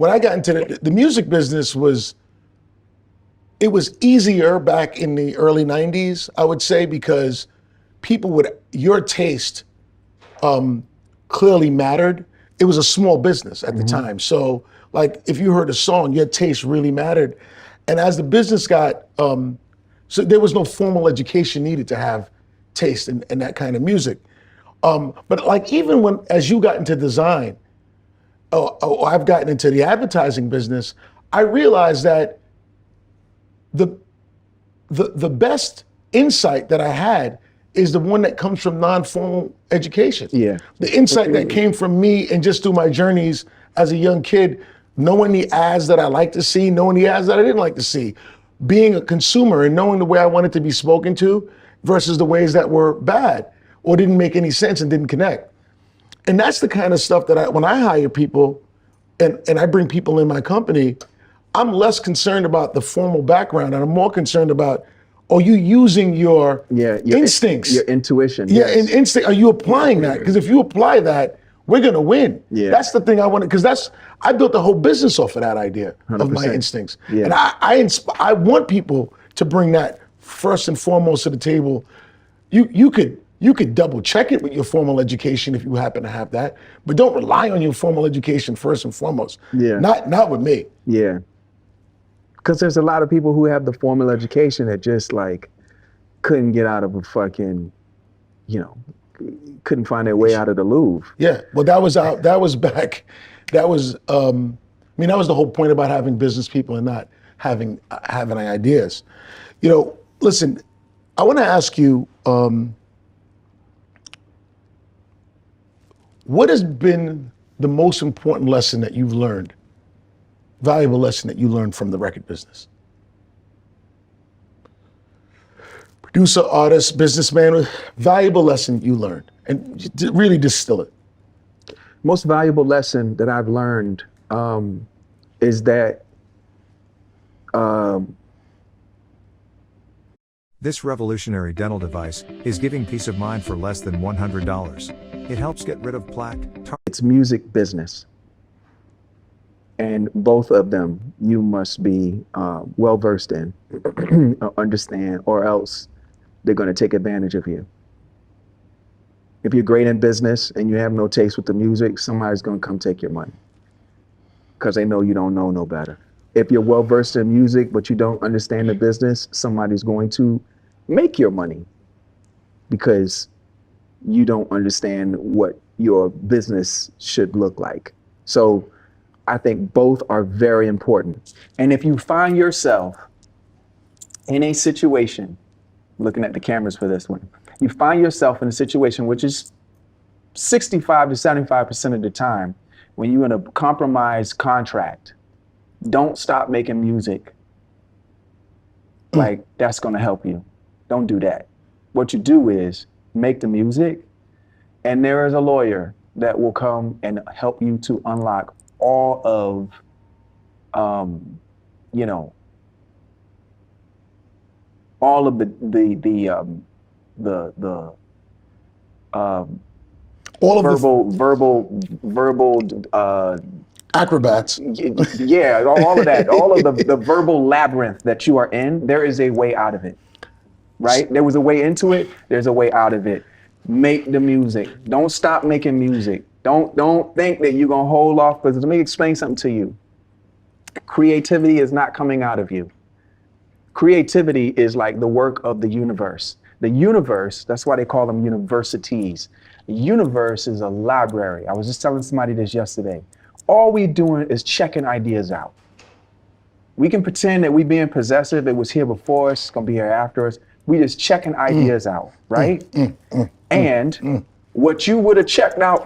when I got into the music business it was easier back in the early 90s, I would say, because your taste clearly mattered. It was a small business at the time. So like if you heard a song, your taste really mattered. And as the business got, so there was no formal education needed to have taste in that kind of music. But like even as you got into design, I've gotten into the advertising business, I realized that the best insight that I had is the one that comes from non-formal education. Yeah. The insight that came from me and just through my journeys as a young kid, knowing the ads that I like to see, knowing the ads that I didn't like to see, being a consumer and knowing the way I wanted to be spoken to versus the ways that were bad or didn't make any sense and didn't connect. And that's the kind of stuff that when I hire people and I bring people in my company, I'm less concerned about the formal background and I'm more concerned about, are you using your instincts? Your intuition. Yeah, and instinct, are you applying that? Because if you apply that, we're gonna win. Yeah. That's the thing I wanted, because I built the whole business off of that idea 100%. of my instincts. Yeah. And I want people to bring that first and foremost to the table. You could double check it with your formal education if you happen to have that, but don't rely on your formal education first and foremost. Yeah. Not with me. Yeah. Because there's a lot of people who have the formal education that just like couldn't get out of a fucking, couldn't find their way out of the Louvre. Yeah, well, that was the whole point about having business people and not having ideas. Listen, I want to ask you, what has been the most important lesson that you've learned, valuable lesson that you learned from the record business? Producer, artist, businessman, valuable lesson you learned, and really distill it. Most valuable lesson that I've learned is that this revolutionary dental device is giving peace of mind for less than $100. It helps get rid of plaque. It's music business. And both of them you must be well-versed in, or understand, or else they're going to take advantage of you. If you're great in business and you have no taste with the music, somebody's going to come take your money because they know you don't know no better. If you're well-versed in music, but you don't understand the business, somebody's going to make your money because you don't understand what your business should look like. So I think both are very important. And if you find yourself in a situation, looking at the cameras for this one, you find yourself in a situation which is 65 to 75% of the time when you're in a compromised contract, don't stop making music. Like, that's gonna help you. Don't do that. What you do is make the music, and there is a lawyer that will come and help you to unlock all of, all of verbal acrobats. Yeah, all of that, all of the verbal labyrinth that you are in, there is a way out of it, right? There was a way into it, there's a way out of it. Make the music. Don't stop making music. Don't think that you're gonna hold off, because let me explain something to you. Creativity is not coming out of you. Creativity is like the work of the universe. The universe, that's why they call them universities. The universe is a library. I was just telling somebody this yesterday. All we doing is checking ideas out. We can pretend that we being possessive, it was here before us, it's gonna be here after us. We just checking ideas out, right? And what you would have checked out